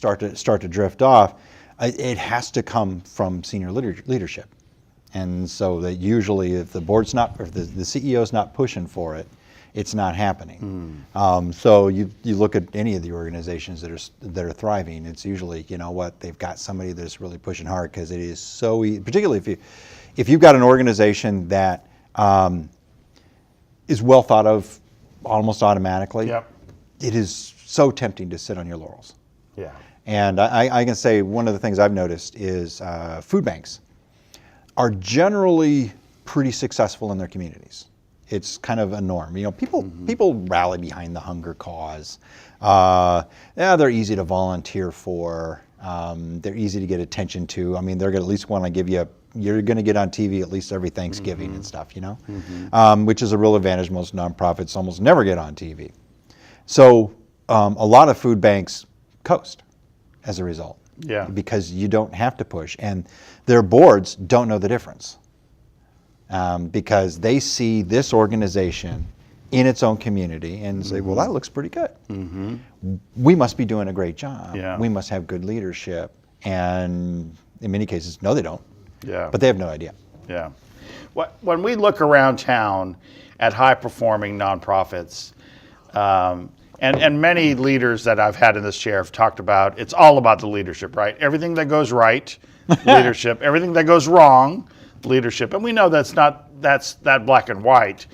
start to drift off, it has to come from senior leadership. And so that usually if the board's not, or if the CEO's not pushing for it, it's not happening. So you look at any of the organizations that are thriving, it's usually, you know what, they've got somebody that's really pushing hard, because it is so easy, particularly if you've got an organization that is well thought of almost automatically. Yep. It is so tempting to sit on your laurels. Yeah. And I can say one of the things I've noticed is food banks are generally pretty successful in their communities. It's kind of a norm. You know, people rally behind the hunger cause. They're easy to volunteer for. They're easy to get attention to. I mean, they're going to at least want to give you you're going to get on TV at least every Thanksgiving and stuff, you know, which is a real advantage. Most nonprofits almost never get on TV. So a lot of food banks coast as a result. Yeah. Because you don't have to push, and their boards don't know the difference, because they see this organization in its own community and say, well, that looks pretty good. We must be doing a great job. Yeah. We must have good leadership. And in many cases, no, they don't. Yeah. But they have no idea. Yeah. When we look around town at high-performing nonprofits, and many leaders that I've had in this chair have talked about, it's all about the leadership, right? Everything that goes right, leadership. Everything that goes wrong, leadership. And we know that's that black and white.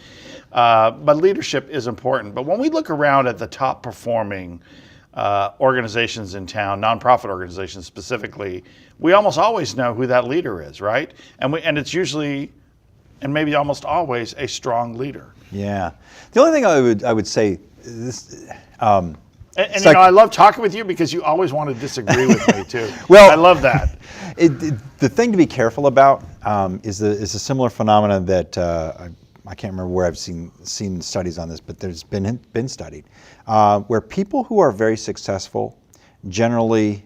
But leadership is important. But when we look around at the top performing organizations in town, nonprofit organizations specifically, we almost always know who that leader is, right? And it's usually, and maybe almost always, a strong leader. Yeah. The only thing I would say is, and you know, I love talking with you because you always want to disagree with me too. Well, I love that. The thing to be careful about is a similar phenomenon that I can't remember where I've seen studies on this, but there's been studied where people who are very successful generally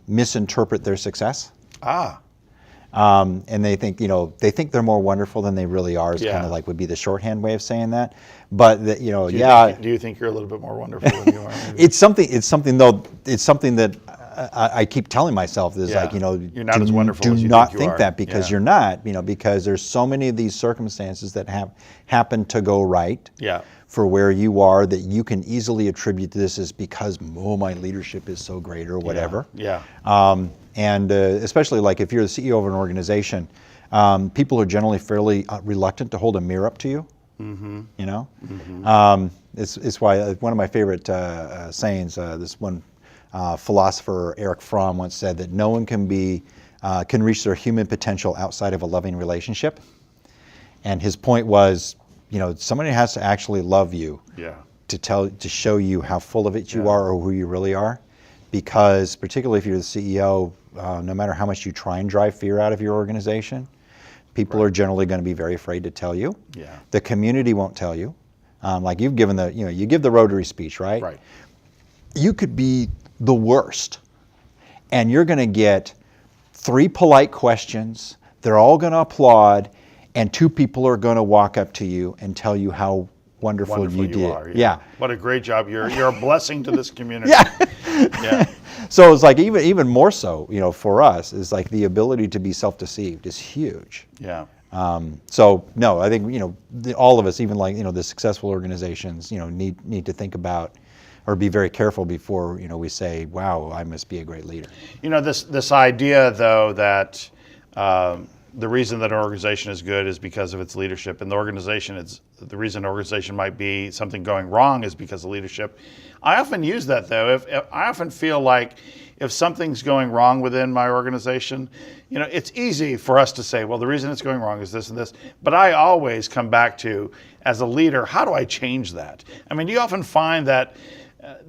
misinterpret their success. And they think, they're more wonderful than they really are, is kind of like would be the shorthand way of saying that. But do you think you're a little bit more wonderful than you are? It's something that I keep telling myself is you're not as wonderful as you do not think you are. that, because you're not, because there's so many of these circumstances that have happened to go right. Yeah. For where you are, that you can easily attribute this as because my leadership is so great or whatever. Yeah. And especially like if you're the CEO of an organization, people are generally fairly reluctant to hold a mirror up to you. You know, it's why one of my favorite sayings. This one philosopher, Eric Fromm, once said that no one can reach their human potential outside of a loving relationship. And his point was, somebody has to actually love you to show you how full of it you are or who you really are. Because particularly if you're the CEO, no matter how much you try and drive fear out of your organization, people are generally going to be very afraid to tell you. Yeah. The community won't tell you. Like you've given you give the Rotary speech, right? Right. You could be the worst, and you're going to get 3 polite questions. They're all going to applaud, and 2 people are going to walk up to you and tell you how wonderful you did. Are, yeah. What a great job. You're a blessing to this community. Yeah. So it's like even more so, for us, is like the ability to be self-deceived is huge. Yeah. So no, I think all of us, even like the successful organizations, need to think about or be very careful before we say, "Wow, I must be a great leader." This idea though that the reason that an organization is good is because of its leadership, and the reason an organization might be something going wrong is because of leadership. I often use that though. If I often feel like if something's going wrong within my organization, it's easy for us to say, well, the reason it's going wrong is this and this. But I always come back to, as a leader, how do I change that? I mean, do you often find that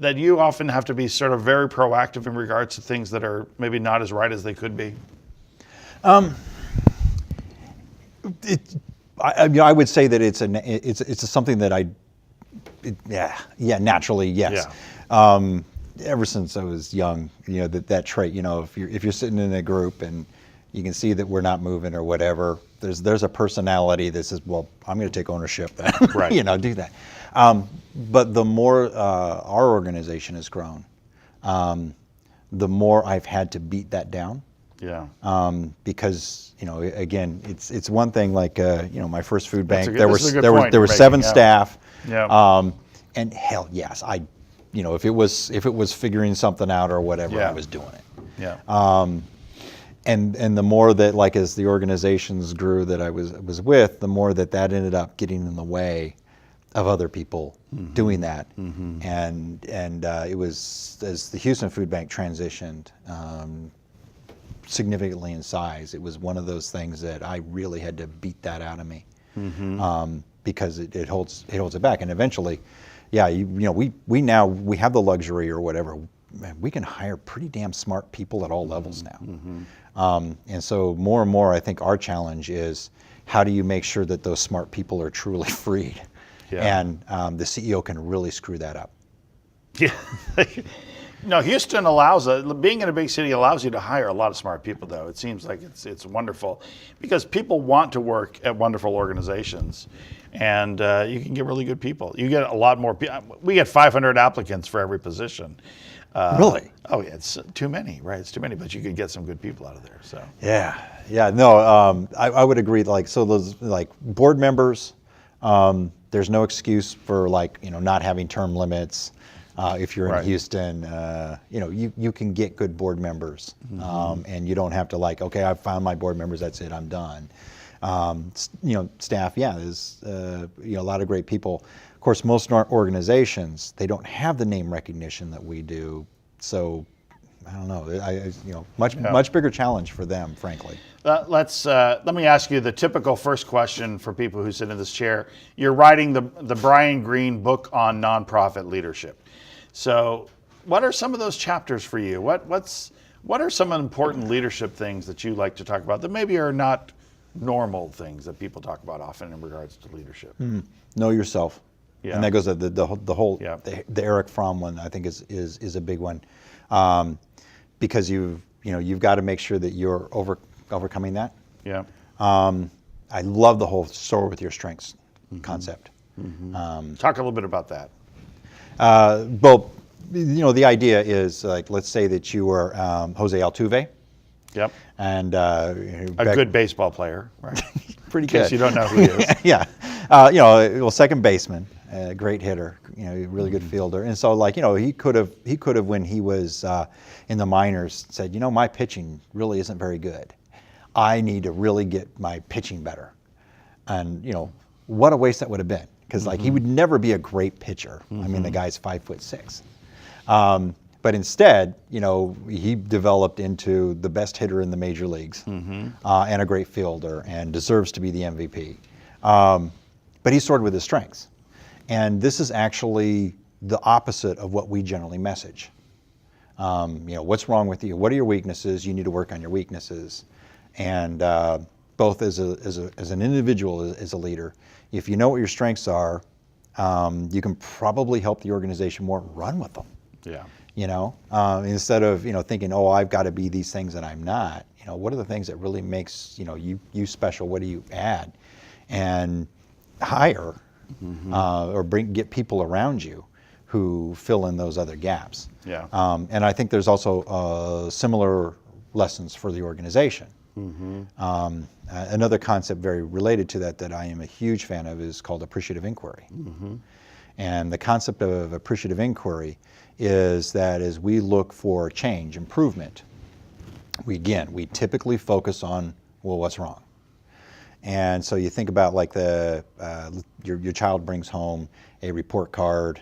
you often have to be sort of very proactive in regards to things that are maybe not as right as they could be? I would say that it's something that naturally, yes. Yeah. Ever since I was young, that trait, if you're sitting in a group and you can see that we're not moving or whatever, there's a personality that says, well, I'm going to take ownership then. Right. Do that. But the more our organization has grown, the more I've had to beat that down. Yeah. Because again, it's one thing like my first food bank. This is a good there point were you're 7 making, yeah. staff. Yeah. And hell yes, if it was figuring something out or whatever, Yeah. I was doing it. Yeah. And the more that, like, as the organizations grew that I was with, the more that ended up getting in the way of other people doing that. And it was, as the Houston Food Bank transitioned significantly in size, it was one of those things that I really had to beat that out of me, because it holds it back. And eventually, yeah, we have the luxury or whatever. Man, we can hire pretty damn smart people at all levels now. And so more and more, I think our challenge is, how do you make sure that those smart people are truly freed? Yeah. And the CEO can really screw that up. Yeah. No, Houston being in a big city allows you to hire a lot of smart people, though. It seems like it's wonderful, because people want to work at wonderful organizations, and you can get really good people. You get a lot more people. We get 500 applicants for every position. Really? Oh yeah, it's too many, right? It's too many, but you could get some good people out of there. So Yeah, no, I would agree. Like, so those, like, board members, there's no excuse for, like, not having term limits. If you're in Houston, you can get good board members, and you don't have to, like, okay, I've found my board members, that's it, I'm done. Staff, yeah, there's a lot of great people. Of course, most organizations, they don't have the name recognition that we do, so I don't know. Much bigger challenge for them, frankly. let me ask you the typical first question for people who sit in this chair. You're writing the Brian Greene book on nonprofit leadership. So, what are some of those chapters for you? What are some important leadership things that you like to talk about that maybe are not normal things that people talk about often in regards to leadership? Know yourself. Yeah. And that goes to the whole, Yeah. the Eric Fromm one, I think is a big one, because you've got to make sure that you're overcoming that. Yeah. I love the whole soar with your strengths concept. Talk a little bit about that. Well, the idea is, like, let's say that you are Jose Altuve. Yep. And A good baseball player, right? pretty In case good. you don't know who he is. Yeah. Second baseman, great hitter, really good fielder. And so, like, he could have when he was in the minors said, my pitching really isn't very good. I need to really get my pitching better. And, what a waste that would have been. Because, like, he would never be a great pitcher. I mean, the guy's 5'6". But instead, he developed into the best hitter in the major leagues, and a great fielder, and deserves to be the MVP. But he soared with his strengths. And this is actually the opposite of what we generally message. What's wrong with you? What are your weaknesses? You need to work on your weaknesses. And both as an individual, as a leader, if you know what your strengths are, you can probably help the organization more run with them. Yeah. Instead of thinking, oh, I've got to be these things that I'm not. What are the things that really makes you special? What do you add? And hire or get people around you who fill in those other gaps. Yeah. And I think there's also similar lessons for the organization. Another concept very related to that I am a huge fan of is called appreciative inquiry. And the concept of appreciative inquiry is that as we look for change, improvement, we typically focus on, well, what's wrong? And so you think about, like, your child brings home a report card,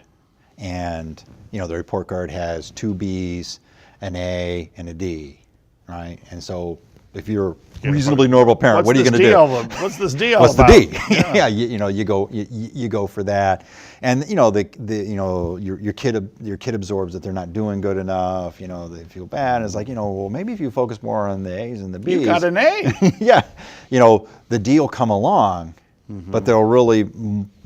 and the report card has 2 B's, an A, and a D, right? And so if you're a reasonably normal parent, what are you going to do? What's this deal What's about? the D? Yeah, you go for that, and your kid absorbs that they're not doing good enough. They feel bad. It's like, well, maybe if you focus more on the A's and the B's. You got an A. Yeah, the D will come along, but they'll really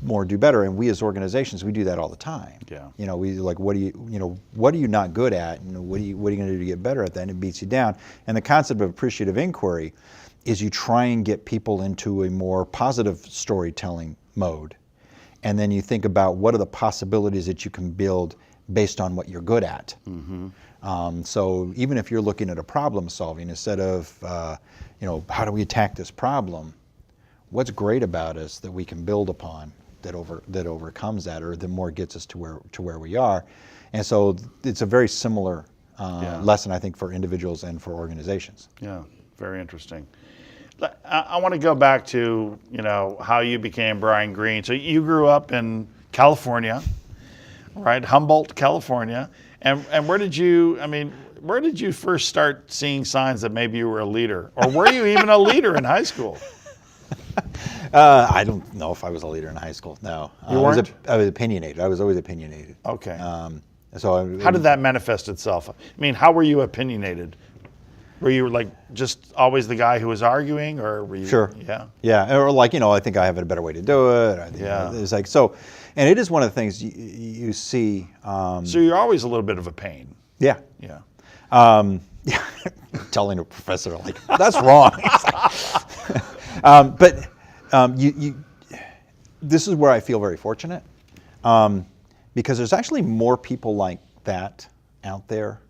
more do better. And we as organizations, we do that all the time. Yeah. We like, what are you not good at? What are you going to do to get better at that? And it beats you down. And the concept of appreciative inquiry is you try and get people into a more positive storytelling mode. And then you think about what are the possibilities that you can build based on what you're good at. So even if you're looking at a problem solving, instead of, how do we attack this problem? What's great about us that we can build upon that overcomes that, or that more gets us to where we are? And so it's a very similar lesson, I think, for individuals and for organizations. Yeah, very interesting. I want to go back to, how you became Brian Greene. So you grew up in California, right? Humboldt, California. And where did you first start seeing signs that maybe you were a leader? Or were you even a leader in high school? I don't know if I was a leader in high school, no. You weren't? I was opinionated. I was always opinionated. Okay. So how did that manifest itself? How were you opinionated? Were you just always the guy who was arguing, or were you? Sure. Yeah. Yeah, or I think I have a better way to do it. I think, Yeah. It's like so, and it is one of the things you see. So you're always a little bit of a pain. Yeah. Yeah. Telling a professor that's wrong. But this is where I feel very fortunate, because there's actually more people like that out there.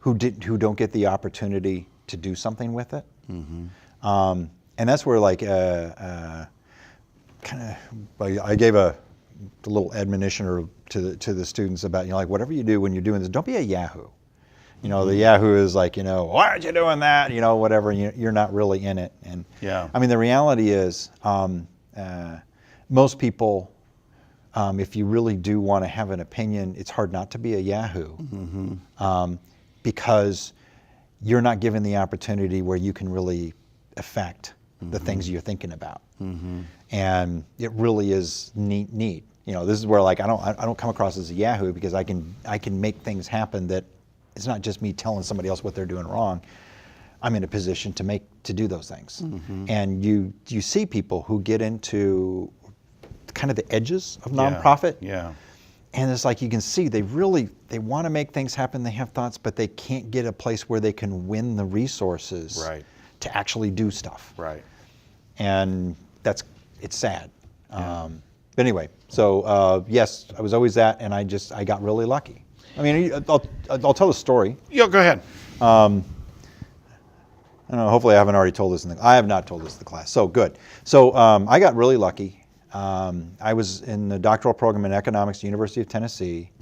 Who don't get the opportunity to do something with it, and that's where I gave a little admonition to the students about whatever you do when you're doing this, don't be a Yahoo. The Yahoo is why aren't you doing that? Whatever. You're not really in it. And yeah. the reality is, most people, if you really do want to have an opinion, it's hard not to be a Yahoo. Because you're not given the opportunity where you can really affect the things you're thinking about. And it really is neat. This is where I don't come across as a Yahoo, because I can make things happen that it's not just me telling somebody else what they're doing wrong. I'm in a position to do those things. And you see people who get into kind of the edges of nonprofit. Yeah. And it's you can see they want to make things happen. They have thoughts, but they can't get a place where they can win the resources to actually do stuff. Right. And it's sad. Yeah. But anyway, so yes, I was always that, and I got really lucky. I'll tell a story. Yeah, go ahead. I don't know, hopefully I haven't already told this I have not told this in the class. So good. So I got really lucky. I was in the doctoral program in economics at the University of Tennessee,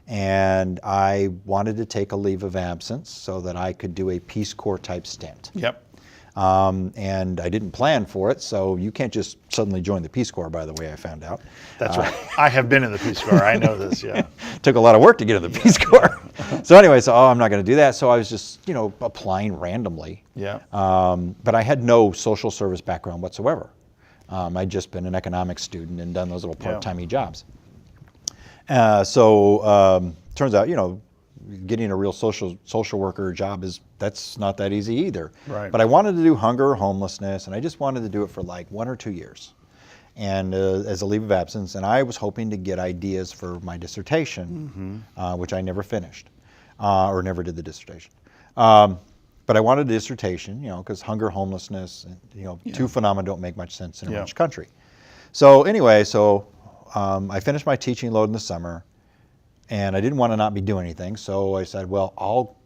and I wanted to take a leave of absence so that I could do a Peace Corps type stint. Yep. And I didn't plan for it, so you can't just suddenly join the Peace Corps, by the way, I found out. That's right. I have been in the Peace Corps. I know this, yeah. Took a lot of work to get in the Peace Corps. So anyway, I'm not going to do that. So I was just, applying randomly. Yeah. But I had no social service background whatsoever. I'd just been an economics student and done those little part-timey jobs. Turns out, getting a real social worker job that's not that easy either. Right. But I wanted to do hunger or homelessness, and I just wanted to do it for 1 or 2 years, and as a leave of absence. And I was hoping to get ideas for my dissertation, which I never finished, or never did the dissertation. But I wanted a dissertation, because hunger, homelessness, two phenomena don't make much sense in a rich country. So anyway, I finished my teaching load in the summer, and I didn't want to not be doing anything. So I said, well, I'll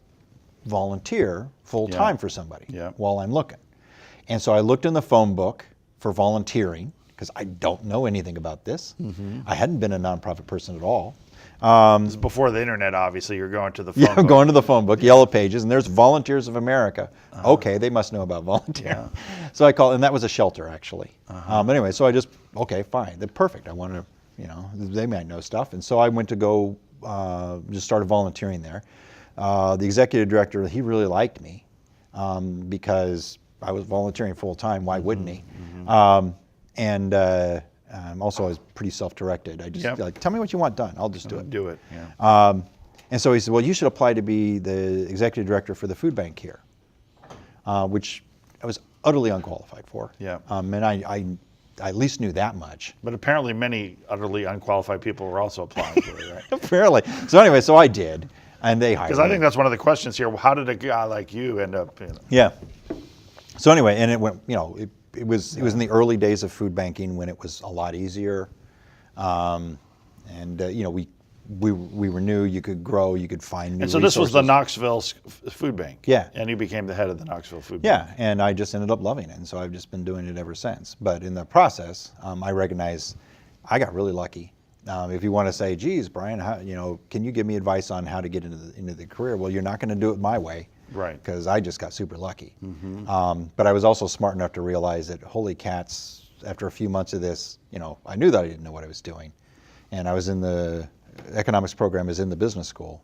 volunteer full time for somebody while I'm looking. And so I looked in the phone book for volunteering, because I don't know anything about this. I hadn't been a nonprofit person at all. It's before the internet, obviously. You're going to the phone book. Going to the phone book, Yellow Pages, and there's Volunteers of America. Okay, they must know about volunteering. So I called, and that was a shelter, actually. Anyway, so I just, okay, fine, they're perfect. I want to, they might know stuff. And so I went to go, just started volunteering there. The executive director, he really liked me because I was volunteering full time. Why wouldn't he? Also, I was pretty self-directed. I just tell me what you want done. I'll just do it. Do it. Yeah. And so he said, well, you should apply to be the executive director for the food bank here, which I was utterly unqualified for. Yeah. And I at least knew that much. But apparently many utterly unqualified people were also applying for it, right? Apparently. So anyway, so I did, and they hired me. Because I think that's one of the questions here. Well, how did a guy like you end up? Yeah. So anyway, and it went, it was in the early days of food banking when it was a lot easier. We we were new. You could grow. You could find new And so this was the resources. Knoxville food bank. Yeah. And you became the head of the Knoxville food bank. Yeah, and I just ended up loving it, and so I've just been doing it ever since. But in the process, I recognize I got really lucky. If you want to say, "Geez, Brian, can you give me advice on how to get into the career?" Well, you're not going to do it my way, Right. because I just got super lucky. But I was also smart enough to realize that, holy cats, after a few months of this, I knew that I didn't know what I was doing, and I was in the economics program is in the business school.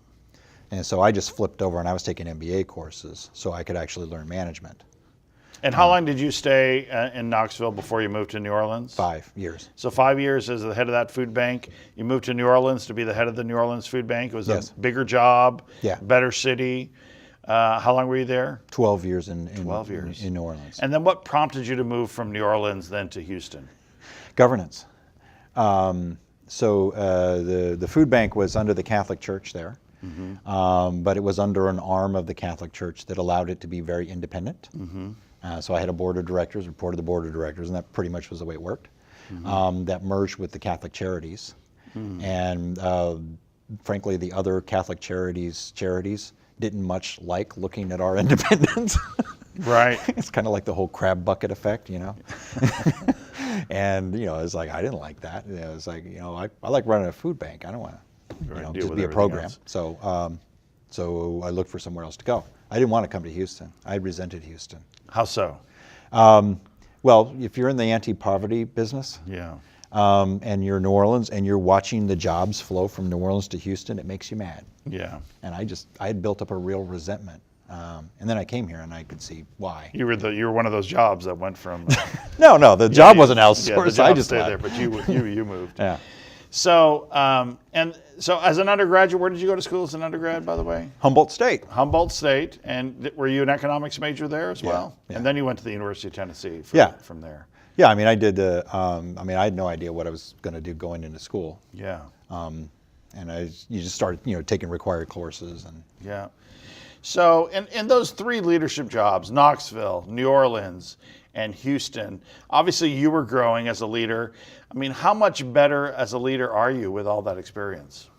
And so I just flipped over and I was taking MBA courses so I could actually learn management. And how long did you stay in Knoxville before you moved to New Orleans? 5 years. So 5 years as the head of that food bank. You moved to New Orleans to be the head of the New Orleans food bank. It was Yes. a bigger job, Yeah. better city. How long were you there? 12 years in 12 years. in New Orleans. And then what prompted you to move from New Orleans then to Houston? Governance. The food bank was under the Catholic Church there, but it was under an arm of the Catholic Church that allowed it to be very independent. So I had a board of directors, reported to the board of directors, and that pretty much was the way it worked. That merged with the Catholic Charities. And frankly, the other Catholic charities didn't much like looking at our independence. Right. It's kind of like the whole crab bucket effect, And it's like I didn't like that. It's like I like running a food bank. I don't want to Right, deal just with be a everything program. else. So I looked for somewhere else to go. I didn't want to come to Houston. I resented Houston. How so? Well, if you're in the anti-poverty business, Yeah. and you're New Orleans and you're watching the jobs flow from New Orleans to Houston, it makes you mad. Yeah. And I had built up a real resentment. And then I came here and I could see why. You were one of those jobs that went from No, the job wasn't Yeah, the outsourced. job I just stayed left. there, but you moved. Yeah. So so as an undergraduate, where did you go to school as an undergrad, by the way? Humboldt State. Humboldt State, and were you an economics major there as well? yeah. And then you went to the University of Tennessee from there. Yeah, I mean, I did. I had no idea what I was going to do going into school. Yeah. And you just started, taking required courses and. Yeah. So in those 3 leadership jobs, Knoxville, New Orleans, and Houston, obviously you were growing as a leader. I mean, how much better as a leader are you with all that experience?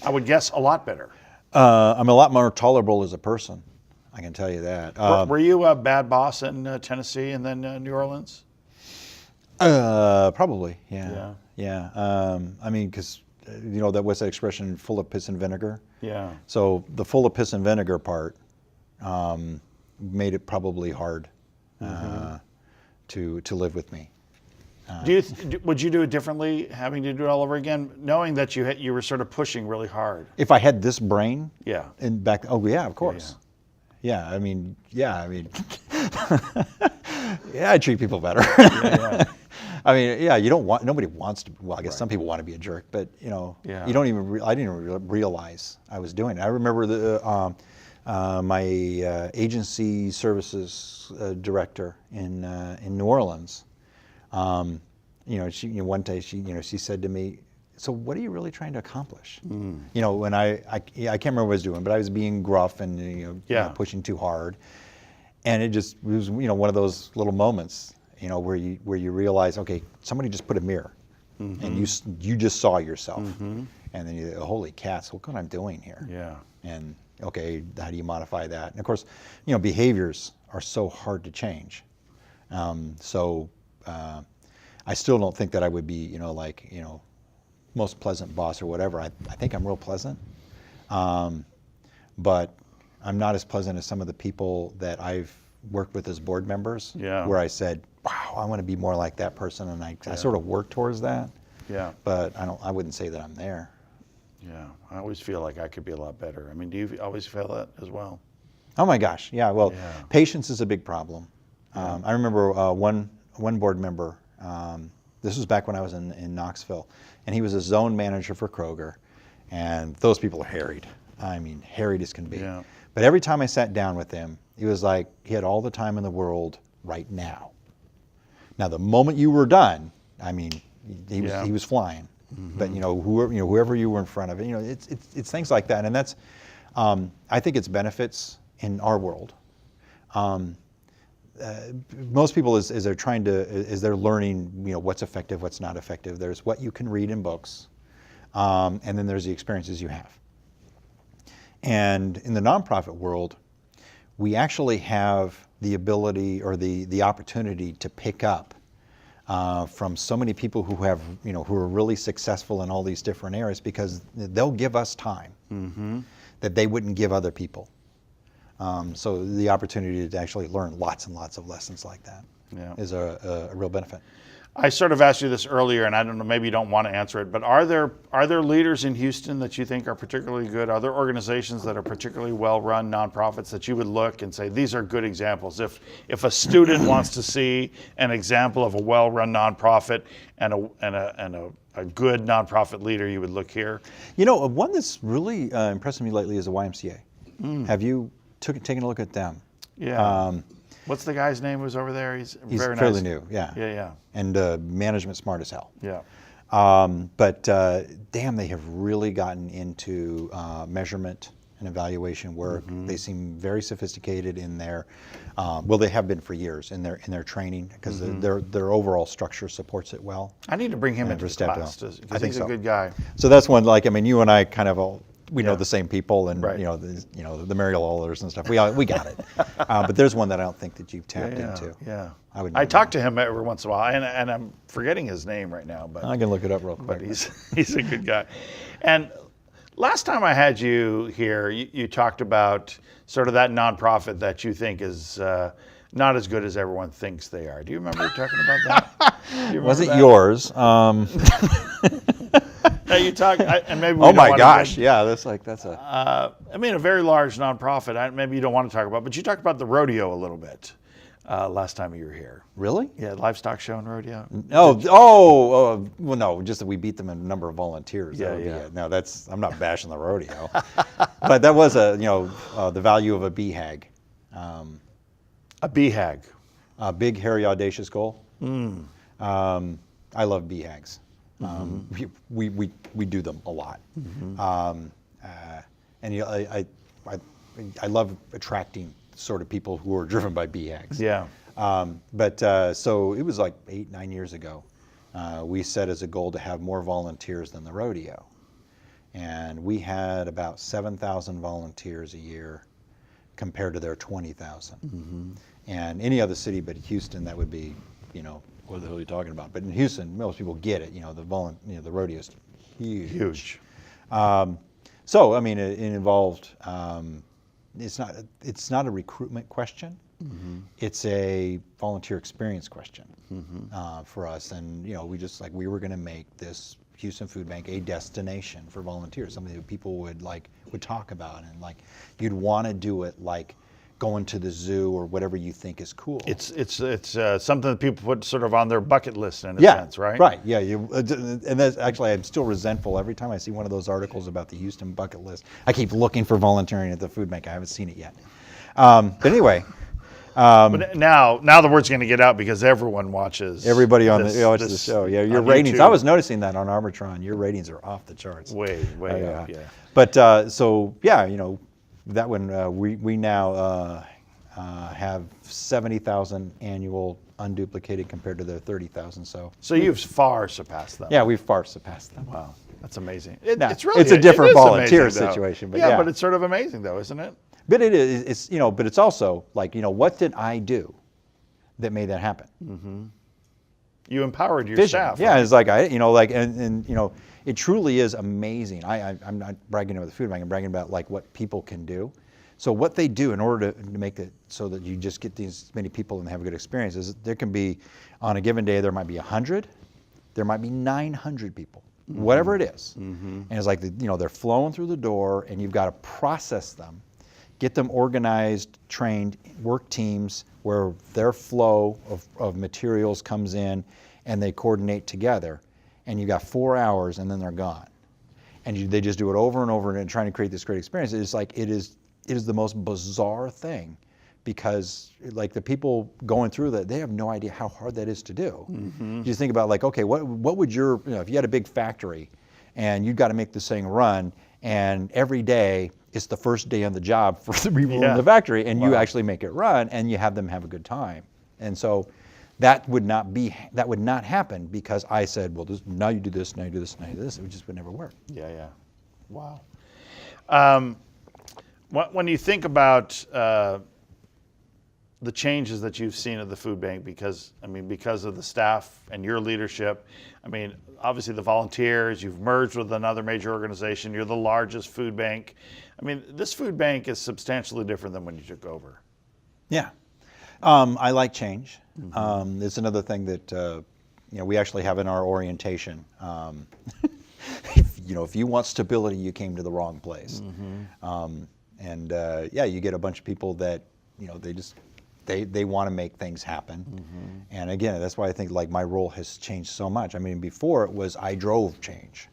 I would guess a lot better. I'm a lot more tolerable as a person. I can tell you that. Were you a bad boss in Tennessee and then New Orleans? Probably, yeah. Yeah. Yeah. I mean, because that was that expression, full of piss and vinegar. Yeah. So the full of piss and vinegar part made it probably hard to live with me. Would you do it differently, having to do it all over again, knowing that you were sort of pushing really hard? If I had this brain, Yeah. and back, oh yeah, of course. Yeah, I mean, yeah, I treat people better. Yeah. I mean, yeah, nobody wants to, well, I guess some people want to be a jerk, but you don't even, I didn't even realize I was doing it. I remember my agency services director in New Orleans, one day she said to me, "So what are you really trying to accomplish?" When I can't remember what I was doing, but I was being gruff and pushing too hard, and it was one of those little moments where you realize, okay, somebody just put a mirror, and you just saw yourself, and then you, holy cats, look what I'm doing here. Yeah. And okay, how do you modify that? And of course, behaviors are so hard to change. I still don't think that I would be, most pleasant boss or whatever. I think I'm real pleasant, but I'm not as pleasant as some of the people that I've worked with as board members. Yeah. Where I said, wow, I want to be more like that person, and I sort of work towards that. Yeah. But I wouldn't say that I'm there. Yeah. I always feel like I could be a lot better. I mean, do you always feel that as well? Oh my gosh, yeah. Well, Yeah. patience is a big problem. I remember one board member. This was back when I was in Knoxville, and he was a zone manager for Kroger, and those people are harried. I mean, harried as can be. Yeah. But every time I sat down with him, he was like, he had all the time in the world right now. Now, the moment you were done, I mean, he was flying. But whoever you were in front of, it's things like that, and that's I think it's benefits in our world. Most people, as they're learning, what's effective, what's not effective. There's what you can read in books, and then there's the experiences you have. And in the nonprofit world, we actually have the ability or the opportunity to pick up from so many people who have, who are really successful in all these different areas, because they'll give us time that they wouldn't give other people. So the opportunity to actually learn lots and lots of lessons like that is a real benefit. I sort of asked you this earlier, and I don't know, maybe you don't want to answer it, but are there leaders in Houston that you think are particularly good? Are there organizations that are particularly well-run, nonprofits, that you would look and say, these are good examples? If a student wants to see an example of a well-run nonprofit and a good nonprofit leader, you would look here? One that's really impressed me lately is the YMCA. Have you taken a look at them? Yeah. What's the guy's name who's over there? He's very fairly nice. new, yeah. Yeah. And management smart as hell. Yeah. But damn, they have really gotten into measurement and evaluation work. They seem very sophisticated in their, they have been for years in their training, because their overall structure supports it well. I need to bring him into the class, because he's a good guy. So that's one, you and I kind of we know the same people, and right. the Mariel Allers and stuff. We got it. But there's one that I don't think that you've tapped into. Yeah. I talk to him every once in a while, and I'm forgetting his name right now. But I can look it up real quick. But he's a good guy. And last time I had you here, you talked about sort of that nonprofit that you think is not as good as everyone thinks they are. Do you remember talking about that? Wasn't yours? You talk, and maybe. We oh don't my want gosh! To Yeah, that's a. a very large nonprofit. Maybe you don't want to talk about, but you talked about the rodeo a little bit last time you were here. Really? Yeah, livestock show and rodeo. Well, no, just that we beat them in a number of volunteers. Yeah. No, I'm not bashing the rodeo, but that was the value of a BHAG. A BHAG. A big, hairy, audacious goal. I love BHAGs. We do them a lot, and I love attracting sort of people who are driven by BHAGs. Yeah. So it was like 8-9 years ago. We set as a goal to have more volunteers than the rodeo, and we had about 7,000 volunteers a year compared to their 20,000. And any other city but Houston, that would be, what the hell are you talking about? But in Houston, most people get it. The rodeo's huge. So it involved. It's not a recruitment question. It's a volunteer experience question for us. And we were going to make this Houston Food Bank a destination for volunteers, something that people would talk about, and you'd want to do it going to the zoo or whatever you think is cool. It's something that people put sort of on their bucket list in a sense, right? Right. Yeah. And that's actually, I'm still resentful every time I see one of those articles about the Houston bucket list. I keep looking for volunteering at the food bank. I haven't seen it yet. But anyway. But now the word's going to get out because everyone watches. Everybody watches the show. Yeah, your ratings. YouTube. I was noticing that on Arbitron. Your ratings are off the charts. Way up. Yeah. But that one, we now have 70,000 annual unduplicated compared to their 30,000. So you've far surpassed them. Yeah, we've far surpassed them. Wow, that's amazing. It's a different volunteer situation, but but it's sort of amazing, though, isn't it? But it is. It's but it's also what did I do that made that happen? You empowered your Vision. staff. Yeah, right? it's it truly is amazing. I'm not bragging about the food bank. I'm bragging about what people can do. So what they do in order to make it so that you just get these many people and have a good experience is there can be, on a given day, there might be 100, there might be 900 people, whatever it is. And it's they're flowing through the door, and you've got to process them, get them organized, trained, work teams where their flow of materials comes in and they coordinate together. And you got 4 hours, and then they're gone. And they just do it over and over and trying to create this great experience. It's it is the most bizarre thing, because the people going through that, they have no idea how hard that is to do. You just think about okay, what would if you had a big factory and you've got to make this thing run, and every day it's the first day on the job for the people in the factory, and you actually make it run and you have them have a good time. And so that would not happen because I said, well, now you do this, now you do this, now you do this. It just would never work. Yeah, yeah. Wow. When you think about the changes that you've seen at the food bank, because of the staff and your leadership, obviously the volunteers, you've merged with another major organization, you're the largest food bank. This food bank is substantially different than when you took over. Yeah. I like change. It's another thing that we actually have in our orientation. If you want stability, you came to the wrong place. You get a bunch of people that they want to make things happen. And again, that's why I think like my role has changed so much. Before it was I drove change.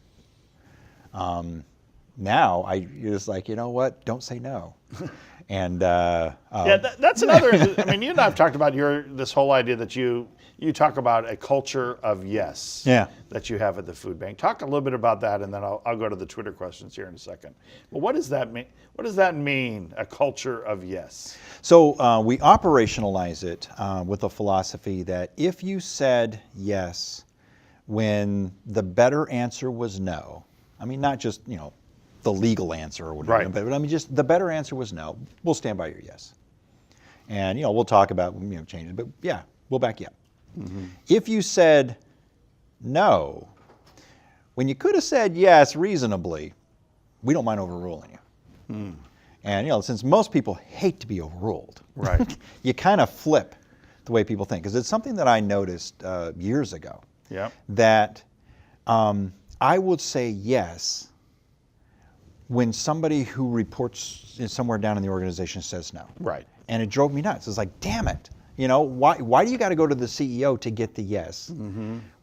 Now you're just like, you know what? Don't say no. And that's another. You and I have talked about this whole idea that you talk about a culture of yes. Yeah. That you have at the food bank. Talk a little bit about that, and then I'll go to the Twitter questions here in a second. But what does that mean? What does that mean? A culture of yes. So we operationalize it with a philosophy that if you said yes when the better answer was no, not just the legal answer or whatever, right. but just the better answer was no, we'll stand by your yes. And we'll talk about changes, but yeah, we'll back you up. If you said no, when you could have said yes reasonably, we don't mind overruling you. And since most people hate to be overruled, right? You kind of flip the way people think, because it's something that I noticed years ago. Yeah. That I would say yes when somebody who reports somewhere down in the organization says no. Right. And it drove me nuts. It's like, damn it. Why do you got to go to the CEO to get the yes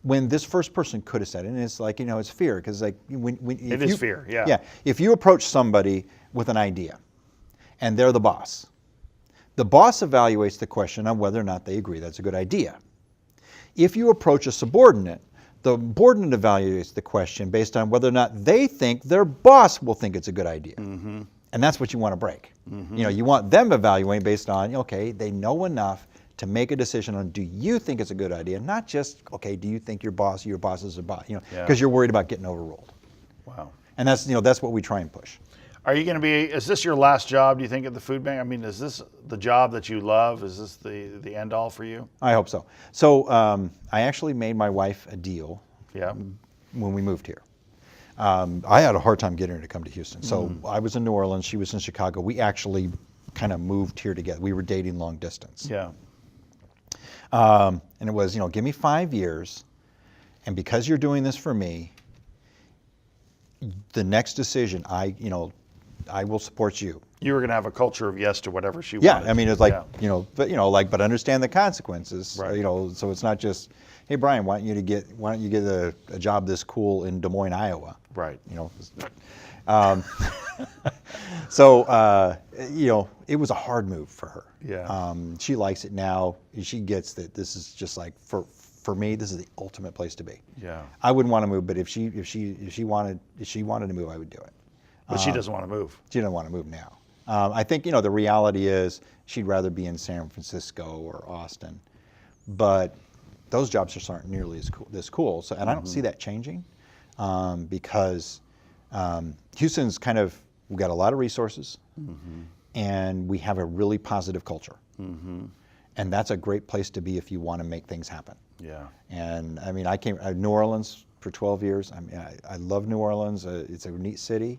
when this first person could have said it? And it's like, it's fear, because like it is fear, yeah. Yeah. If you approach somebody with an idea and they're the boss evaluates the question on whether or not they agree that's a good idea. If you approach a subordinate, the subordinate evaluates the question based on whether or not they think their boss will think it's a good idea. And that's what you want to break. You want them evaluating based on, okay, they know enough to make a decision on, do you think it's a good idea? Not just, okay, do you think your boss is a boss? Because you're worried about getting overruled. Wow. And that's what we try and push. Are you going to is this your last job, do you think, at the food bank? Is this the job that you love? Is this the end all for you? I hope so. So I actually made my wife a deal when we moved here. I had a hard time getting her to come to Houston. So I was in New Orleans, she was in Chicago. We actually kind of moved here together. We were dating long distance. Yeah. And it was, give me 5 years, and because you're doing this for me, the next decision, I will support you. You were going to have a culture of yes to whatever she wanted. Yeah, it's like, but understand the consequences. Right. So it's not just, hey, Brian, why don't you get a job this cool in Des Moines, Iowa? Right. It was a hard move for her. Yeah. She likes it now. She gets that this is just like, for me, this is the ultimate place to be. Yeah. I wouldn't want to move, but if she wanted to move, I would do it. But she doesn't want to move. She doesn't want to move now. I think, the reality is she'd rather be in San Francisco or Austin, but those jobs just aren't nearly as cool. So, and I don't see that changing because Houston's we've got a lot of resources and we have a really positive culture. And that's a great place to be if you want to make things happen. Yeah. And I came to New Orleans for 12 years. I love New Orleans. It's a neat city.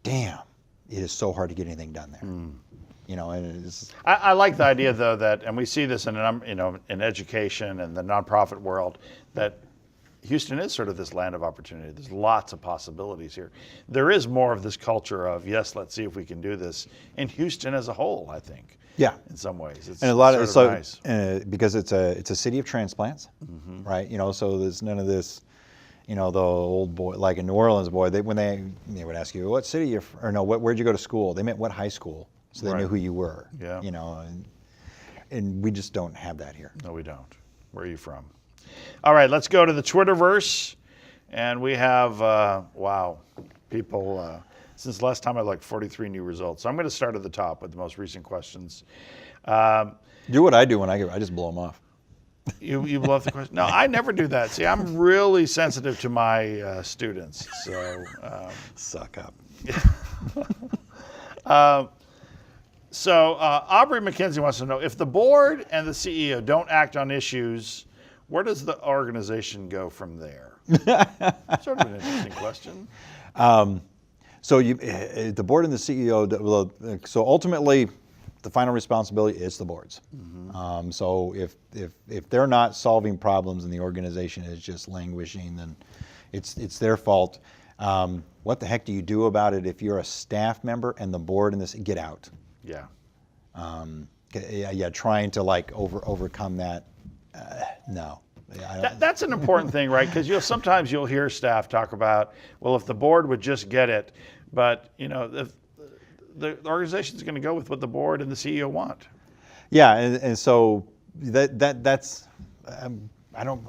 Damn, it is so hard to get anything done there. And it's. I like the idea though that, and we see this in in education and the nonprofit world, that Houston is sort of this land of opportunity. There's lots of possibilities here. There is more of this culture of yes, let's see if we can do this in Houston as a whole. I think. Yeah. In some ways, it's and a lot of nice because it's a city of transplants, right? So there's none of this. The old boy, like in New Orleans, when they would ask you, what city you're from, or no, where'd you go to school? They meant what high school, so they knew who you were. Yeah. And we just don't have that here. No, we don't. Where are you from? All right, let's go to the Twitterverse, and we have people. Since last time I had 43 new results, so I'm going to start at the top with the most recent questions. Do what I do when I just blow them off. You love the question. No, I never do that. See, I'm really sensitive to my students. So Suck up. So Aubrey McKenzie wants to know, if the board and the CEO don't act on issues, where does the organization go from there? Sort of an interesting question. So the board and the CEO, so ultimately, the final responsibility is the board's. So if they're not solving problems and the organization is just languishing, then it's their fault. What the heck do you do about it if you're a staff member and the board and this get out? Yeah. Trying to like overcome that. No. That's an important thing, right? Because sometimes you'll hear staff talk about, well, if the board would just get it, but if the organization's going to go with what the board and the CEO want. Yeah, and so that's I don't.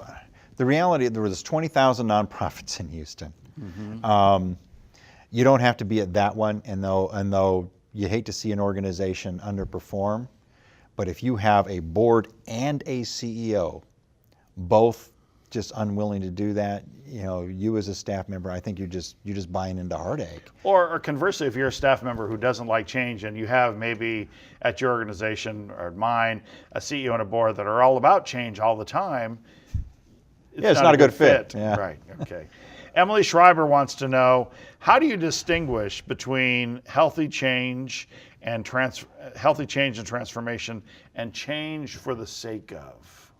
The reality, there was 20,000 nonprofits in Houston. You don't have to be at that one, and though you hate to see an organization underperform, but if you have a board and a CEO, both just unwilling to do that, you as a staff member, I think you're just buying into heartache. Or conversely, if you're a staff member who doesn't like change and you have maybe at your organization or at mine a CEO and a board that are all about change all the time, it's not a good fit. Yeah. Right. Okay. Emily Schreiber wants to know, how do you distinguish between healthy change and transformation and change for the sake of?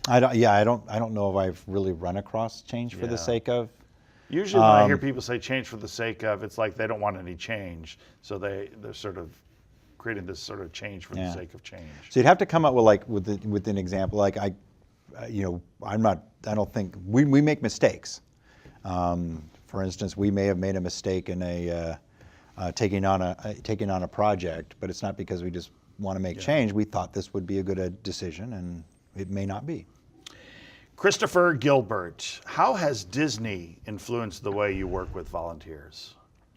I don't know if I've really run across change for the sake of. Usually when I hear people say change for the sake of, it's like they don't want any change. So they're sort of creating this sort of change for the sake of change. So you'd have to come up with an example. Like I don't think we make mistakes. For instance, we may have made a mistake in taking on a project, but it's not because we just want to make change. We thought this would be a good decision, and it may not be. Christopher Gilbert, how has Disney influenced the way you work with volunteers?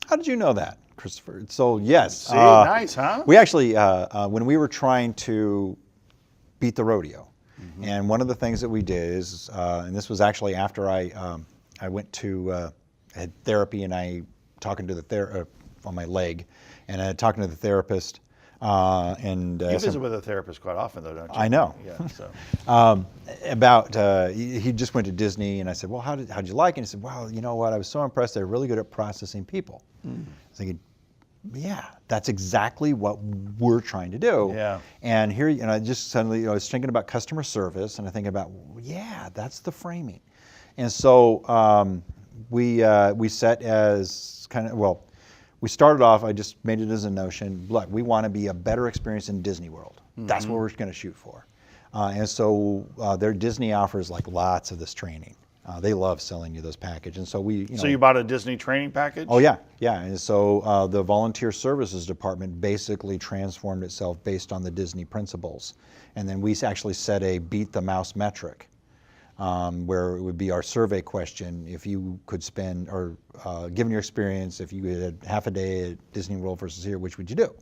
How did you know that, Christopher? So yes. See, nice, huh? We actually, when we were trying to beat the rodeo, and one of the things that we did is, and this was actually after I went to had therapy, and I talking to the on my leg, and I talking to the therapist. You visit with a therapist quite often, though, don't you? I know. Yeah. So. He just went to Disney, and I said, "Well, how'd you like it?" And he said, "Well, you know what? I was so impressed. They're really good at processing people." I was thinking, "Yeah, that's exactly what we're trying to do." Yeah. And here, I just suddenly, I was thinking about customer service, and I think about, yeah, that's the framing. And so we set as kind of we started off, I just made it as a notion, look, we want to be a better experience in Disney World. That's what we're going to shoot for. And so their Disney offers like lots of this training. They love selling you those packages. And so So you bought a Disney training package? Oh yeah. And so the volunteer services department basically transformed itself based on the Disney principles. And then we actually set a beat the mouse metric. Where it would be our survey question: if you could spend, or given your experience, if you had half a day at Disney World versus here, which would you do?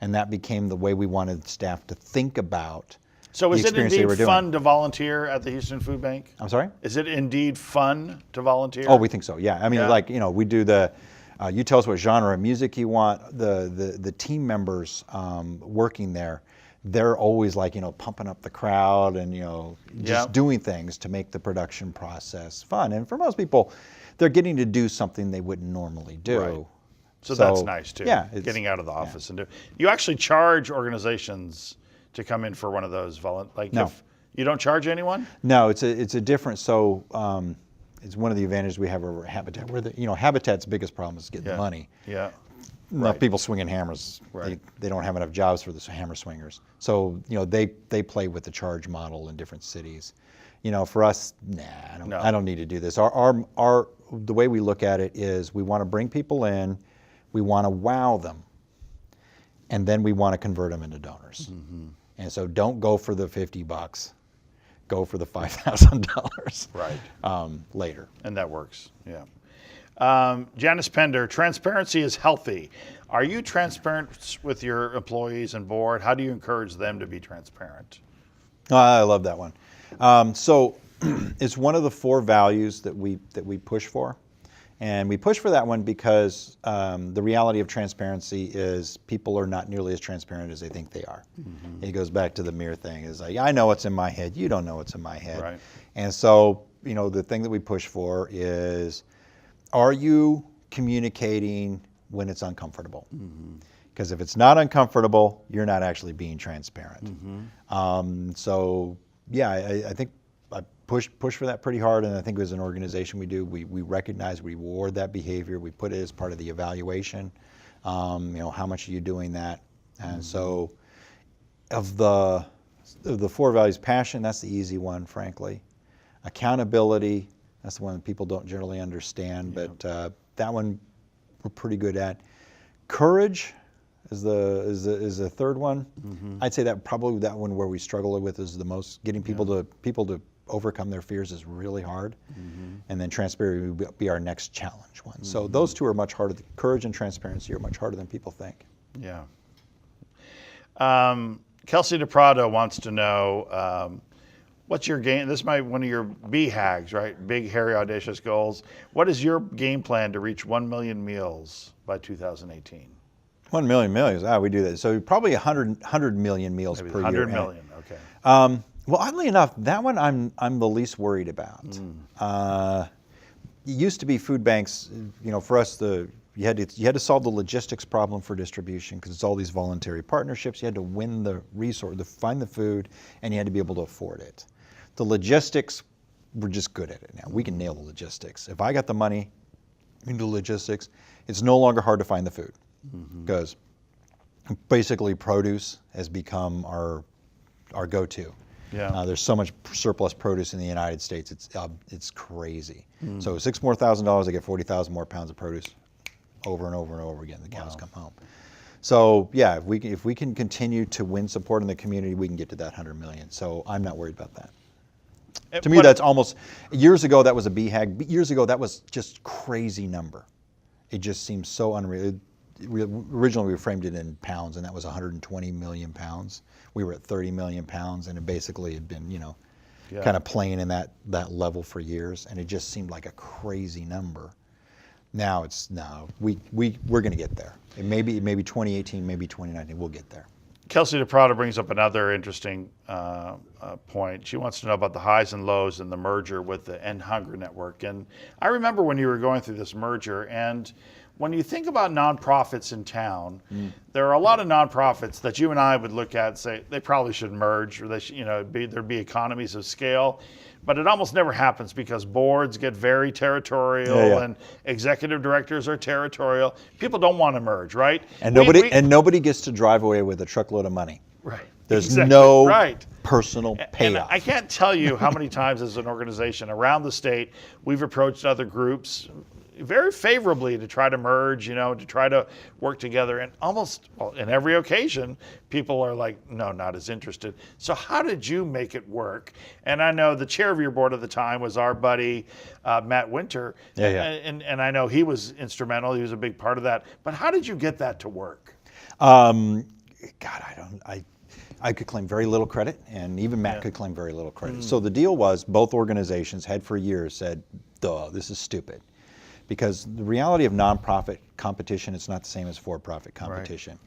And that became the way we wanted staff to think about. So is it indeed fun to volunteer at the Houston Food Bank? I'm sorry? Is it indeed fun to volunteer? Oh, we think so. Yeah. I mean, we do the. You tell us what genre of music you want. The team members working there, they're always like, pumping up the crowd and, just doing things to make the production process fun. And for most people, they're getting to do something they wouldn't normally do. Right. So that's nice too. Yeah. Getting out of the office and do. You actually charge organizations to come in for one of those no. If you don't charge anyone? No, it's a different. So it's one of the advantages we have over Habitat, where Habitat's biggest problem is getting the money. Yeah. Enough people swinging hammers. Right. They don't have enough jobs for the hammer swingers. So they play with the charge model in different cities. For us, I don't need to do this. The way we look at it is we want to bring people in, we want to wow them, and then we want to convert them into donors. And so don't go for the $50. Go for the $5,000. Right. Later. And that works. Yeah. Janice Pender, transparency is healthy. Are you transparent with your employees and board? How do you encourage them to be transparent? I love that one. So it's one of the 4 values that we push for. And we push for that one because the reality of transparency is people are not nearly as transparent as they think they are. Mm-hmm. It goes back to the mirror thing. It's like, I know what's in my head. You don't know what's in my head. Right. And so, the thing that we push for is, are you communicating when it's uncomfortable? Because if it's not uncomfortable, you're not actually being transparent. So, yeah, I think I push for that pretty hard, and I think as an organization we recognize, we reward that behavior. We put it as part of the evaluation. How much are you doing that? And so, of the 4 values, passion, that's the easy one, frankly. Accountability, that's the one that people don't generally understand, but that one we're pretty good at. Courage is the third one. I'd say that probably that one where we struggle with is the most. Getting people to overcome their fears is really hard. And then transparency would be our next challenge one. So those 2 are much harder. Courage and transparency are much harder than people think. Yeah. Kelsey DePrado wants to know, what's your game? This might be one of your BHAGs, right? Big, hairy, audacious goals. What is your game plan to reach 1 million meals by 2018? 1 million meals. We do that. So probably 100 million meals Maybe per 100 year. million. Okay. Well, oddly enough, that one I'm the least worried about. It used to be food banks. For us, you had to solve the logistics problem for distribution because it's all these voluntary partnerships. You had to win the resource, to find the food, and you had to be able to afford it. The logistics, we're just good at it now. We can nail the logistics. If I got the money into logistics, it's no longer hard to find the food because basically produce has become our go-to. Yeah. There's so much surplus produce in the United States. It's crazy. So $6,000 more, I get 40,000 more pounds of produce over and over and over again. The cows come home. So yeah, if we can continue to win support in the community, we can get to that 100 million. So I'm not worried about that. To me, that's almost, years ago that was a BHAG. Years ago that was just crazy number. It just seems so unreal. Originally we framed it in pounds, and that was 120 million pounds. We were at 30 million pounds, and it basically had been, kind of playing in that level for years, and it just seemed like a crazy number. Now we're going to get there. Maybe 2018, maybe 2019, we'll get there. Kelsey DePrado brings up another interesting point. She wants to know about the highs and lows in the merger with the End Hunger Network. And I remember when you were going through this merger, and when you think about nonprofits in town, there are a lot of nonprofits that you and I would look at and say they probably should merge, or they should, there'd be economies of scale. But it almost never happens because boards get very territorial and executive directors are territorial. People don't want to merge, right? And nobody gets to drive away with a truckload of money. Right. There's no personal payoff. And I can't tell you how many times as an organization around the state we've approached other groups very favorably to try to merge, to try to work together. And in every occasion, people are like, no, not as interested. So how did you make it work? And I know the chair of your board at the time was our buddy, Matt Winter. And I know he was instrumental. He was a big part of that. But how did you get that to work? I could claim very little credit, and even Matt could claim very little credit. So the deal was both organizations had for years said, duh, this is stupid. Because the reality of nonprofit competition is not the same as for-profit competition.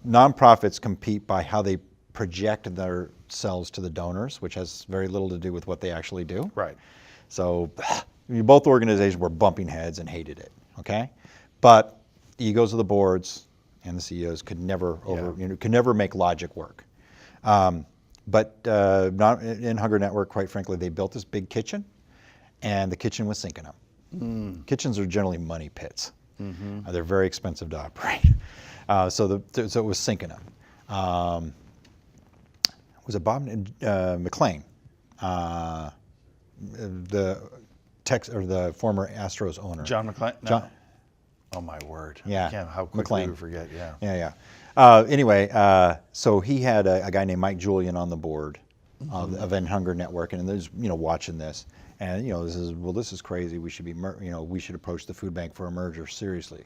Right. Nonprofits compete by how they project themselves to the donors, which has very little to do with what they actually do. Right. So both organizations were bumping heads and hated it, okay? But the egos of the boards and the CEOs could never could never make logic work. But in Hunger Network, quite frankly, they built this big kitchen, and the kitchen was sinking them. Kitchens are generally money pits. They're very expensive to operate. So it was sinking them. Was it Bob McLean, the former Astros owner? John McLean? No. John, oh my word! Yeah, how quickly we forget? Yeah. Anyway, so he had a guy named Mike Julian on the board of End Hunger Network, and there's watching this. And this is crazy. We should be, we should approach the food bank for a merger seriously.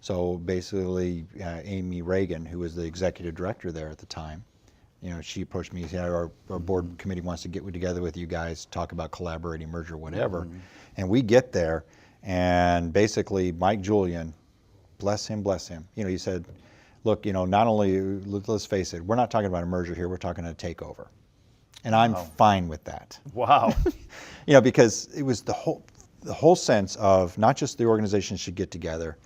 So basically, Amy Reagan, who was the executive director there at the time, she approached me and said, our board committee wants to get together with you guys, talk about collaborating, merger, whatever. And we get there, and basically Mike Julian, bless him, he said, look, not only, let's face it, we're not talking about a merger here, we're talking a takeover. And I'm fine with that. Wow. Because it was the whole sense of not just the organization should get together,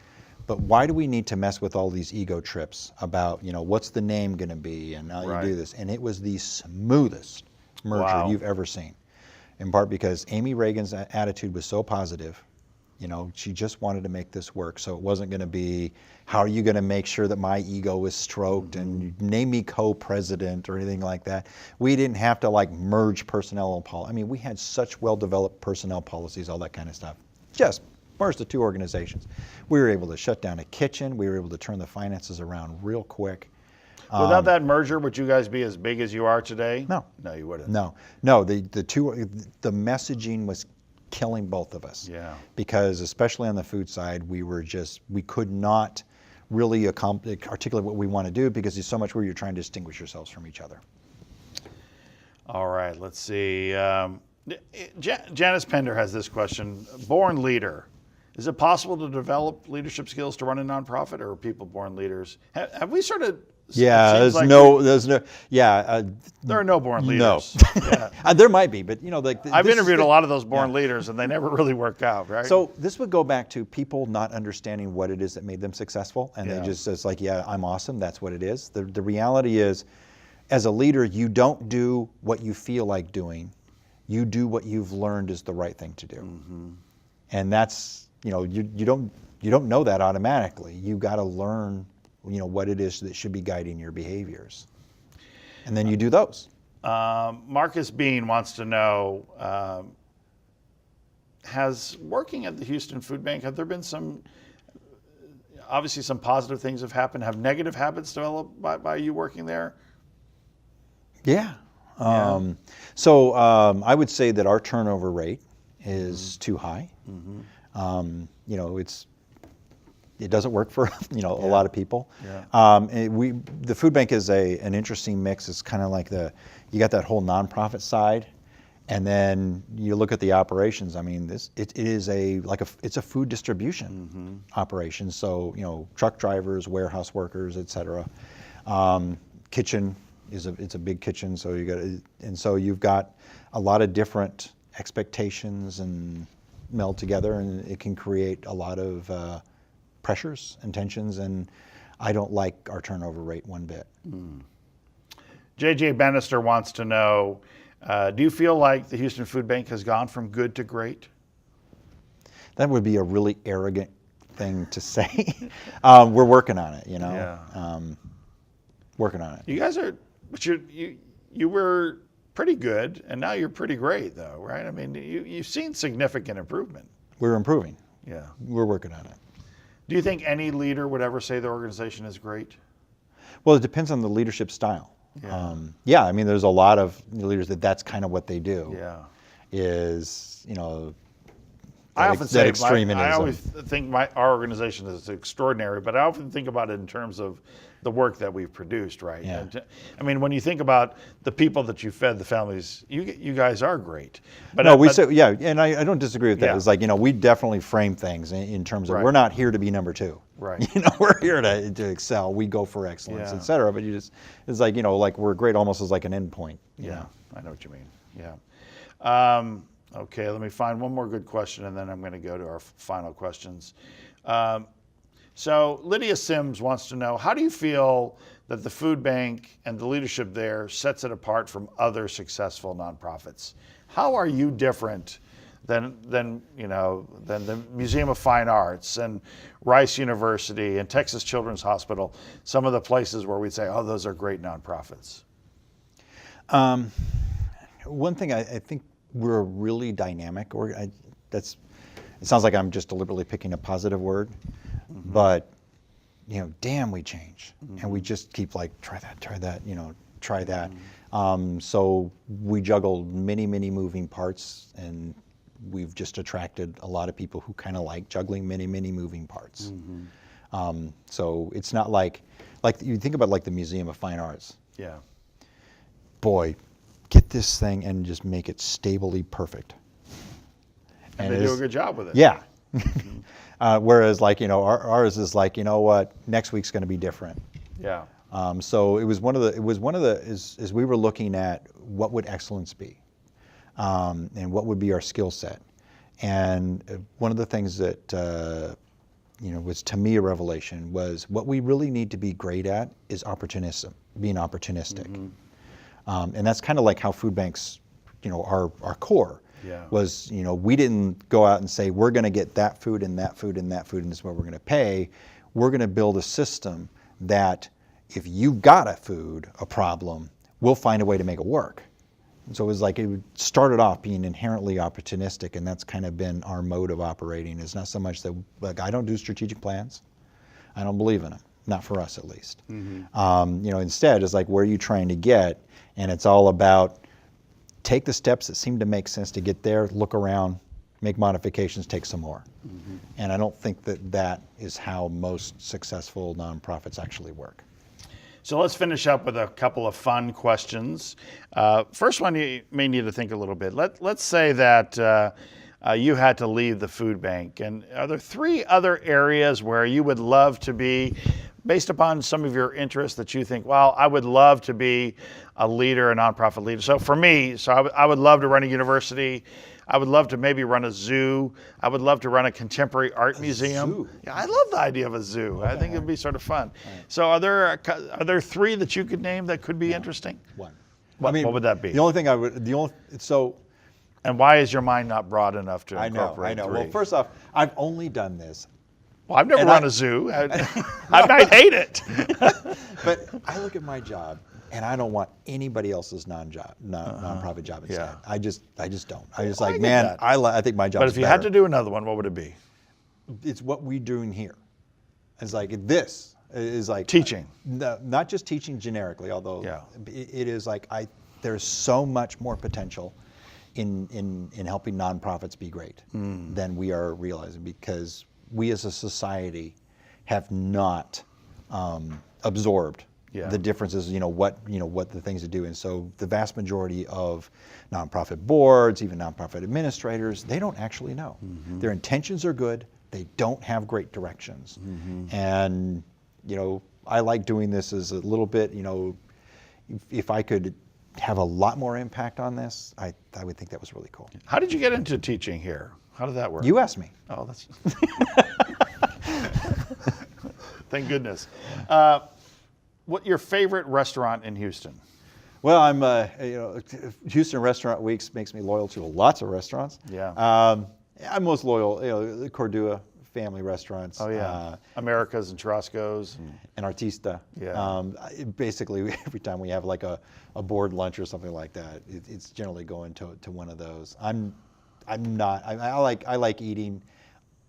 but why do we need to mess with all these ego trips about, what's the name going to be and how you do this? And it was the smoothest merger you've ever seen. In part because Amy Reagan's attitude was so positive. She just wanted to make this work. So it wasn't going to be, how are you going to make sure that my ego is stroked and name me co-president or anything like that. We didn't have to merge personnel and policy. I mean, we had such well-developed personnel policies, all that kind of stuff. Just merged the two organizations. We were able to shut down a kitchen. We were able to turn the finances around real quick. Without that merger, would you guys be as big as you are today? No. No, you wouldn't. No. The messaging was killing both of us. Yeah. Because especially on the food side, we could not really articulate what we want to do because there's so much where you're trying to distinguish yourselves from each other. All right, let's see. Janice Pender has this question. Born leader. Is it possible to develop leadership skills to run a nonprofit, or are people born leaders? Have we sort of... Yeah, there are no born leaders. No. Yeah. There might be, but I've interviewed a lot of those born leaders, and they never really work out, right? So this would go back to people not understanding what it is that made them successful, and they just it's like, yeah, I'm awesome. That's what it is. The reality is, as a leader, you don't do what you feel like doing. You do what you've learned is the right thing to do, and that's you don't know that automatically. You got to learn what it is that should be guiding your behaviors. And then you do those. Marcus Bean wants to know, has working at the Houston Food Bank, have there been obviously some positive things have happened, have negative habits developed by you working there? Yeah. So I would say that our turnover rate is too high. It doesn't work for a lot of people. Yeah. The food bank is an interesting mix. It's kind of like you got that whole nonprofit side, and then you look at the operations. I mean, it is it's a food distribution operation. So truck drivers, warehouse workers, etc. Kitchen it's a big kitchen. So you've got a lot of different expectations and meld together, and it can create a lot of pressures and tensions, and I don't like our turnover rate one bit. JJ Bannister wants to know, do you feel like the Houston Food Bank has gone from good to great? That would be a really arrogant thing to say. We're working on it, working on it. You guys are, but you were pretty good, and now you're pretty great, though, right? I mean, you've seen significant improvement. We're improving. Yeah. We're working on it. Do you think any leader would ever say the organization is great? Well, it depends on the leadership style. Yeah. I mean, there's a lot of leaders that's kind of what they do. Yeah. Is, I often say, extremism. I always think our organization is extraordinary, but I often think about it in terms of the work that we've produced, right? Yeah. And I mean, when you think about the people that you fed, the families, you guys are great. But and I don't disagree with that. Yeah. It's like, we definitely frame things in terms of Right. we're not here to be number two. Right. We're here to excel. We go for excellence, et cetera. But it's like, like we're great almost as like an end point. Yeah, I know what you mean. Yeah. Okay, let me find one more good question, and then I'm going to go to our final questions. So Lydia Sims wants to know, how do you feel that the food bank and the leadership there sets it apart from other successful nonprofits? How are you different than the Museum of Fine Arts and Rice University and Texas Children's Hospital, some of the places where we'd say, oh, those are great nonprofits? One thing I think we're a really dynamic, it sounds like I'm just deliberately picking a positive word, but damn, we change, and we just keep try that, try that. So we juggle many moving parts, and we've just attracted a lot of people who kind of like juggling many moving parts. So it's not like you think about like the Museum of Fine Arts. Yeah. Boy, get this thing and just make it stably perfect. And they do a good job with it. Yeah. Whereas like, ours is like, you know what, next week's going to be different. Yeah. So it was one of the, as we were looking at what would excellence be, and what would be our skill set. And one of the things that, was to me a revelation was what we really need to be great at is being opportunistic. And that's kind of like how food banks, our core was, we didn't go out and say, we're going to get that food and that food and that food and this is what we're going to pay. We're going to build a system that if you've got a problem, we'll find a way to make it work. And so it was like, it started off being inherently opportunistic, and that's kind of been our mode of operating. It's not so much that, like, I don't do strategic plans. I don't believe in them, not for us at least. Instead, it's like, where are you trying to get? And it's all about take the steps that seem to make sense to get there, look around, make modifications, take some more. And I don't think that is how most successful nonprofits actually work. So let's finish up with a couple of fun questions. First one, you may need to think a little bit. Let's say that you had to leave the food bank. And are there 3 other areas where you would love to be, based upon some of your interests, that you think, well, I would love to be a leader, a nonprofit leader? So for me, I would love to run a university. I would love to maybe run a zoo. I would love to run a contemporary art museum. Zoo. Yeah, I love the idea of a zoo. I think it'd be sort of fun. Right. So are there 3 that you could name that could be interesting? One. What would that be? The only thing And why is your mind not broad enough to incorporate I know. 3? Well, first off, I've only done this. Well, I've never run a zoo. I might hate it. But I look at my job, and I don't want anybody else's nonprofit job instead. Yeah. I just don't. I just I like, get man, that. I think my job But is if you better. had to do another one, what would it be? It's what we're doing here. It's like this is like Teaching. No, not just teaching generically, although it is like there's so much more potential in helping nonprofits be great than we are realizing, because we as a society have not absorbed the differences, what the things to do. And so the vast majority of nonprofit boards, even nonprofit administrators, they don't actually know. Their intentions are good, they don't have great directions. And I like doing this as a little bit, if I could have a lot more impact on this, I would think that was really cool. How did you get into teaching here? How did that work? You asked me. Oh, that's... Thank goodness. What your favorite restaurant in Houston? Well, I'm Houston Restaurant Weeks makes me loyal to lots of restaurants. Yeah. I'm most loyal, the Cordua family restaurants. Oh yeah. America's and Churrasco's and Artista. Yeah. Basically, every time we have like a board lunch or something like that, it's generally going to one of those. I like eating.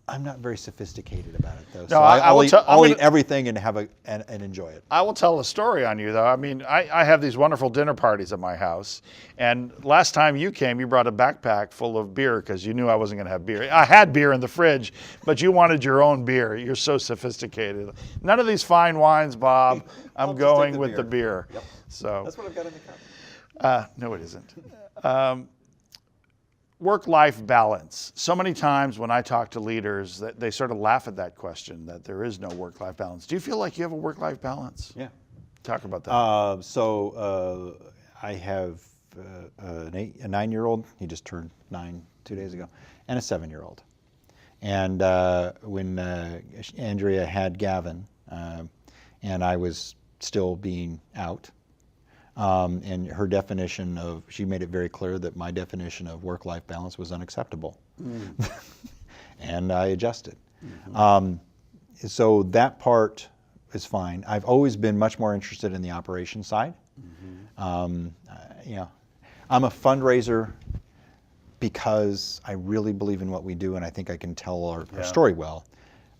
I'm not very sophisticated about it though. No, So I'll eat everything and and enjoy it. I will tell a story on you though. I mean, I have these wonderful dinner parties at my house, and last time you came, you brought a backpack full of beer because you knew I wasn't going to have beer. I had beer in the fridge, but you wanted your own beer. You're so sophisticated. None of these fine wines, Bob. I'm going with the beer. Yep. So that's what I've got in the cup. No, it isn't. Work-life balance. So many times when I talk to leaders, that they sort of laugh at that question, that there is no work-life balance. Do you feel like you have a work-life balance? Yeah. Talk about that. I have a 9-year-old. He just turned 9 2 days ago, and a 7-year-old. And when Andrea had Gavin, and I was still being out, and her definition of, she made it very clear that my definition of work-life balance was unacceptable. And I adjusted. So that part is fine. I've always been much more interested in the operation side. I'm a fundraiser because I really believe in what we do, and I think I can tell our story well.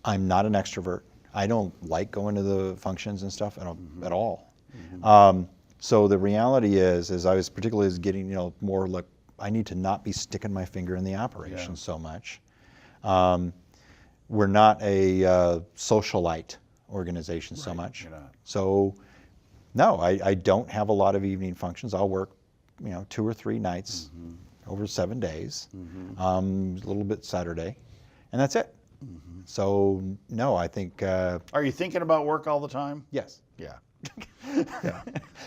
I'm not an extrovert. I don't like going to the functions and stuff at all. So the reality is I was particularly getting more like I need to not be sticking my finger in the operation Yeah. so much. We're not a socialite organization so Right, much. you're not. So, no, I don't have a lot of evening functions. I'll work, 2 or 3 nights over 7 days, a little bit Saturday, and that's it. So, no, I think Are you thinking about work all the time? yes. Yeah.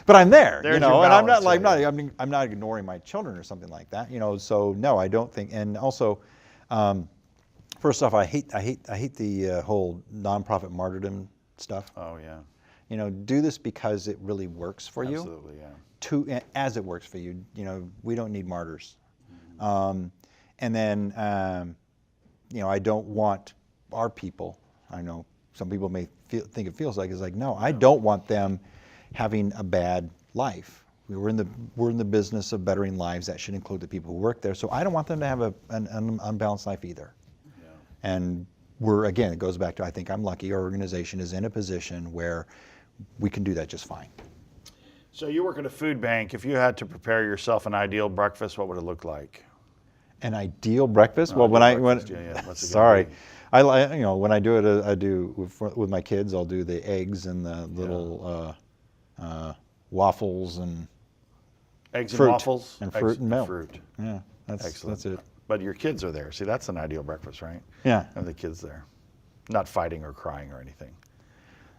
But I'm there, There's and your I'm not balance, like yeah. I'm not ignoring my children or something like that, So no, I don't think. And also, first off, I hate the whole nonprofit martyrdom stuff. Oh, yeah. Do this because it really works for you. Absolutely, yeah. As it works for you. We don't need martyrs. And then, I don't want our people. I know some people may think it feels like it's like, no, I don't want them having a bad life. We're in the business of bettering lives. That should include the people who work there. So I don't want them to have an unbalanced life either. Yeah. And it goes back to, I think I'm lucky. Our organization is in a position where we can do that just fine. So you work at a food bank. If you had to prepare yourself an ideal breakfast, what would it look like? An ideal breakfast? Well, Ideal breakfast, yeah, that's a good sorry, word. when I do it, I do with my kids. I'll do the eggs and the little waffles and Eggs fruit. and waffles? And fruit and milk. Fruit. yeah, that's Excellent. it. But your kids are there. See, that's an ideal breakfast, right? Yeah, And the kids there. Not fighting or crying or anything.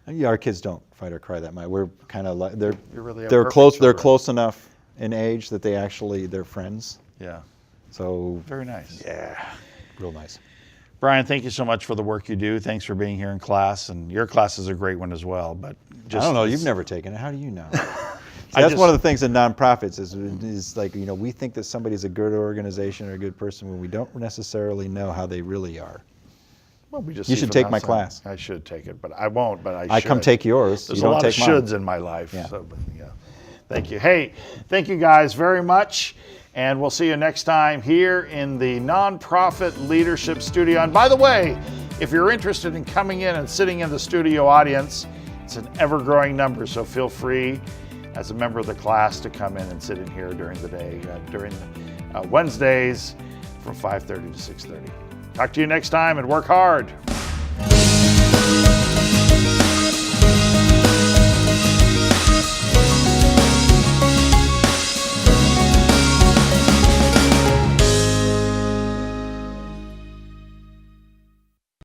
yeah. Our kids don't fight or cry that much. We're kind of like You really have they're perfect close. They're children. close enough in age that they're friends. Yeah. So Very nice. yeah, real nice. Brian, thank you so much for the work you do. Thanks for being here in class. And your class is a great one as well. But I don't know. You've never taken it. How do you know? I That's just- one of the things in nonprofits is like, we think that somebody's a good organization or a good person when we don't necessarily know how they really are. Well, we just You see should from take my outside. class. I should take it, but I won't. But I I should. come take yours. There's You a don't lot of take mine. shoulds in my life. Yeah. So, but, yeah. Thank you. Hey, thank you guys very much. And we'll see you next time here in the Nonprofit Leadership Studio. And by the way, if you're interested in coming in and sitting in the studio audience, it's an ever-growing number, so feel free as a member of the class to come in and sit in here during the day, during Wednesdays from 5:30 to 6:30. Talk to you next time and work hard.